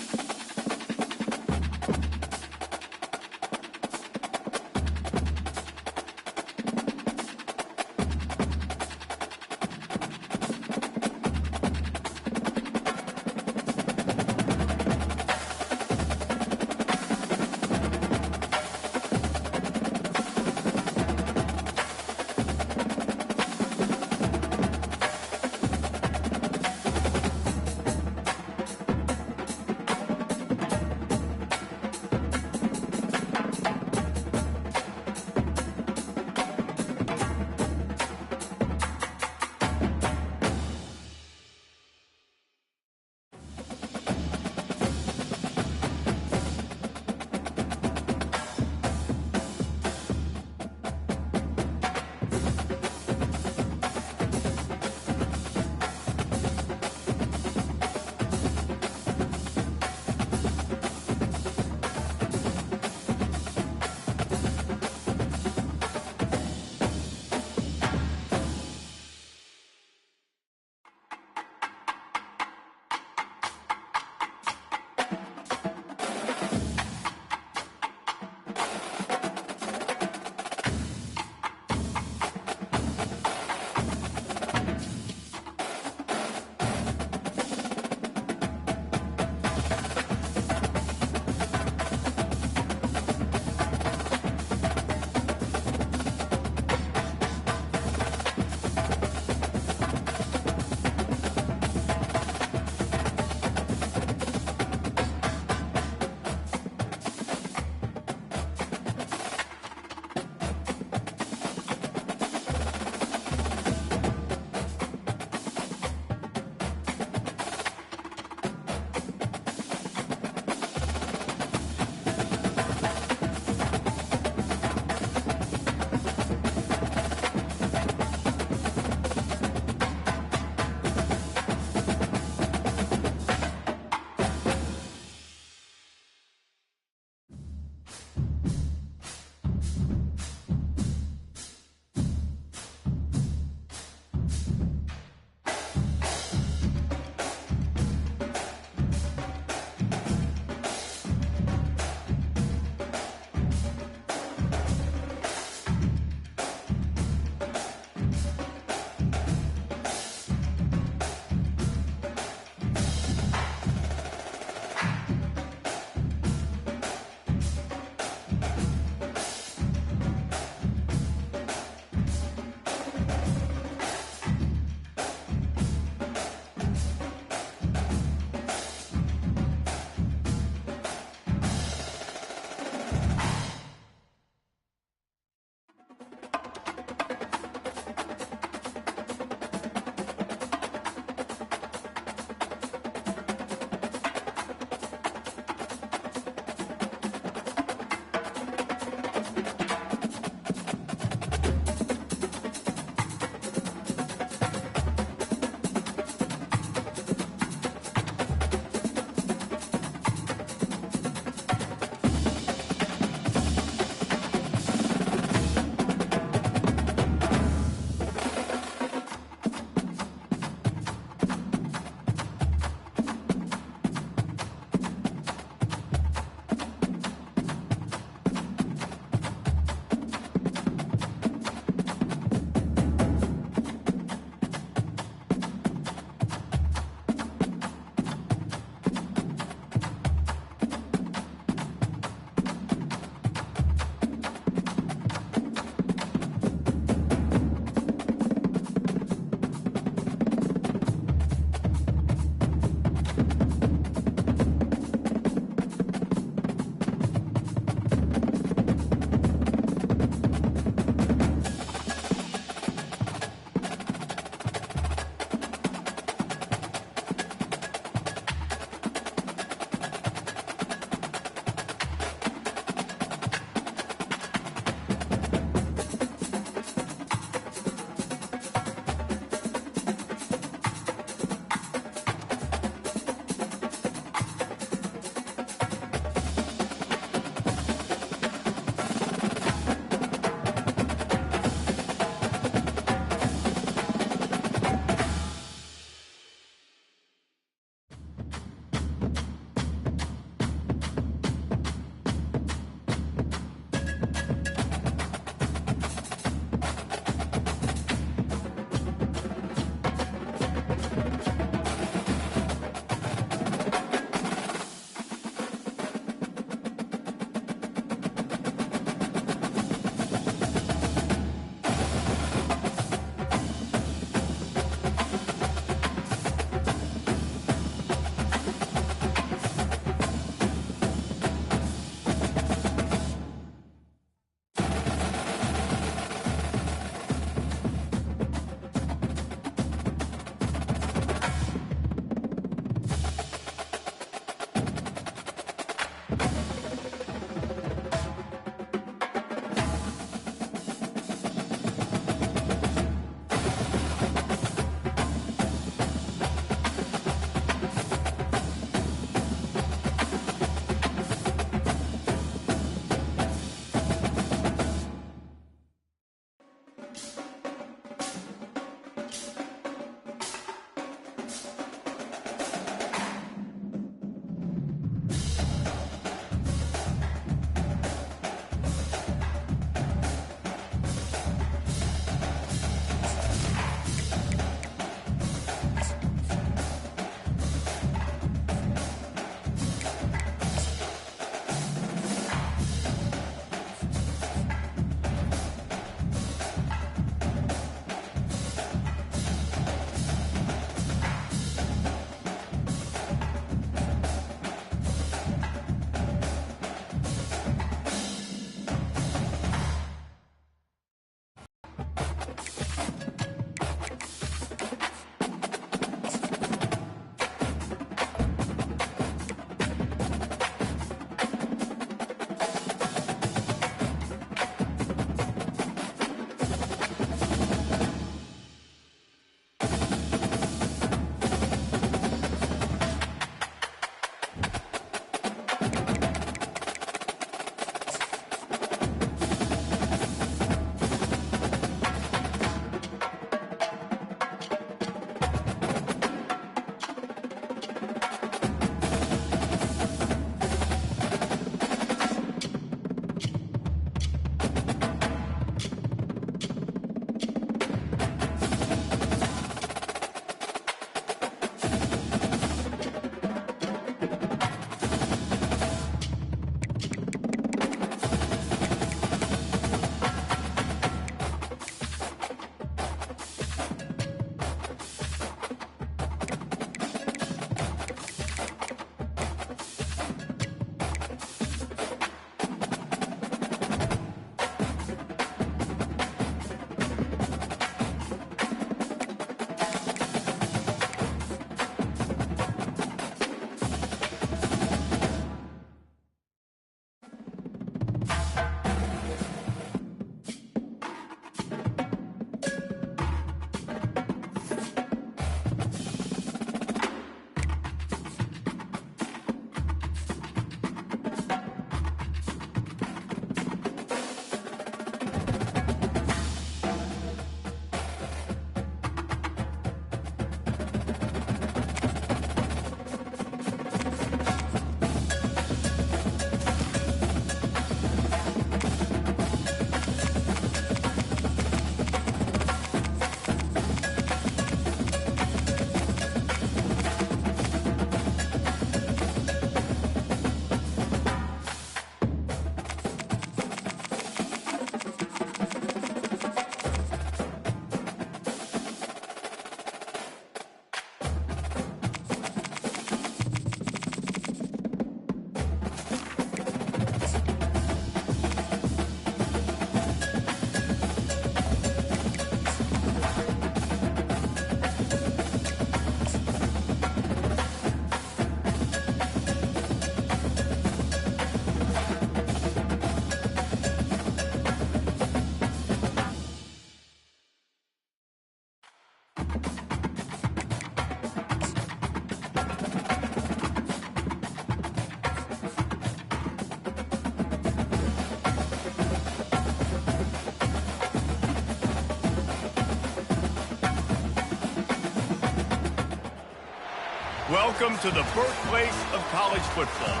Welcome to the birthplace of college football.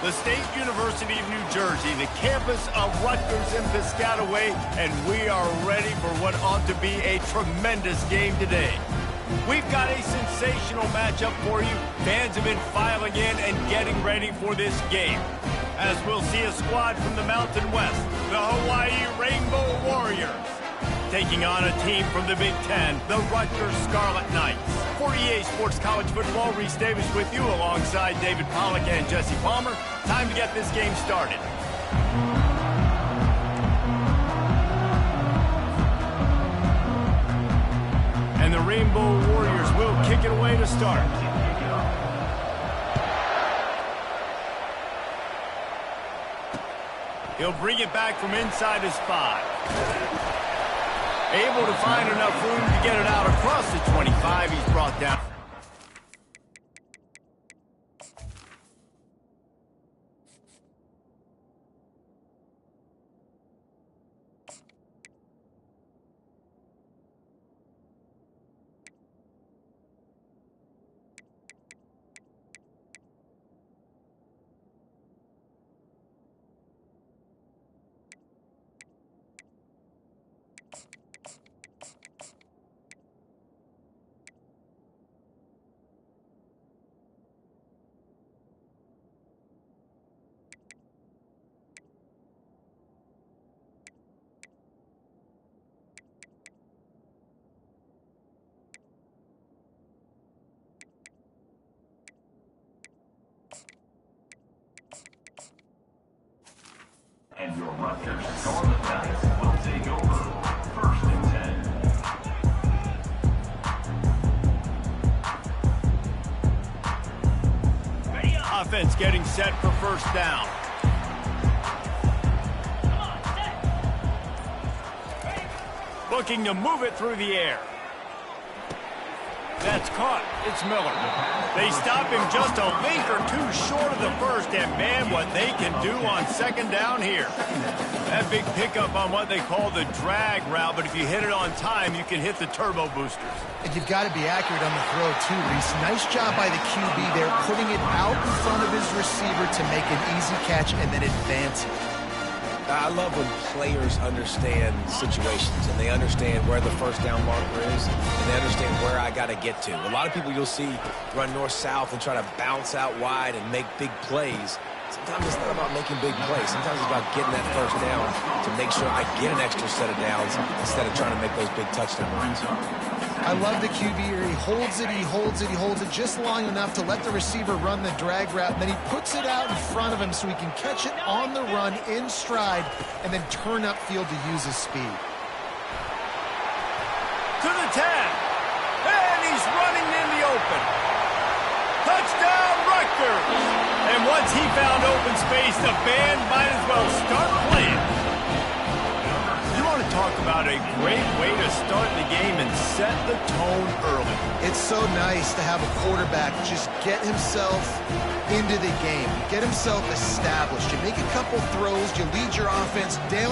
The State University of New Jersey, the campus of Rutgers and Piscataway, and we are ready for what ought to be a tremendous game today. We've got a sensational matchup for you. Fans have been filing in and getting ready for this game. As we'll see a squad from the Mountain West, the Hawaii Rainbow Warriors, taking on a team from the Big Ten, the Rutgers Scarlet Knights. For EA Sports College Football, Reese Davis with you alongside David Pollack and Jesse Palmer. Time to get this game started. And the Rainbow Warriors will kick it away to start. He'll bring it back from inside his 5. Able to find enough room to get it out across the 25. He's brought down. getting set for first down. Looking to move it through the air. That's caught. It's Miller. They stop him just a link or two short of the first, and man, what they can do on second down here. That big pickup on what they call the drag route, but if you hit it on time, you can hit the turbo boosters. And you've got to be accurate on the throw, too, Reese. Nice job by the QB there, putting it out in front of his receiver to make an easy catch and then advance it. I love when players understand situations and they understand where the first down marker is and they understand where I got to get to. A lot of people you'll see run north-south and try to bounce out wide and make big plays. Sometimes it's not about making big plays. Sometimes it's about getting that first down to make sure I get an extra set of downs instead of trying to make those big touchdown runs. I love the QB here. He holds it, he holds it, he holds it just long enough to let the receiver run the drag route. And then he puts it out in front of him so he can catch it on the run in stride and then turn upfield to use his speed. To the 10. And he's running in the open. Touchdown, Rutgers. And once he found open space, the band might as well start playing. You want to talk about a great way to start the game and set the tone early. It's so nice to have a quarterback just get himself into the game, get himself established. You make a couple throws, you lead your offense down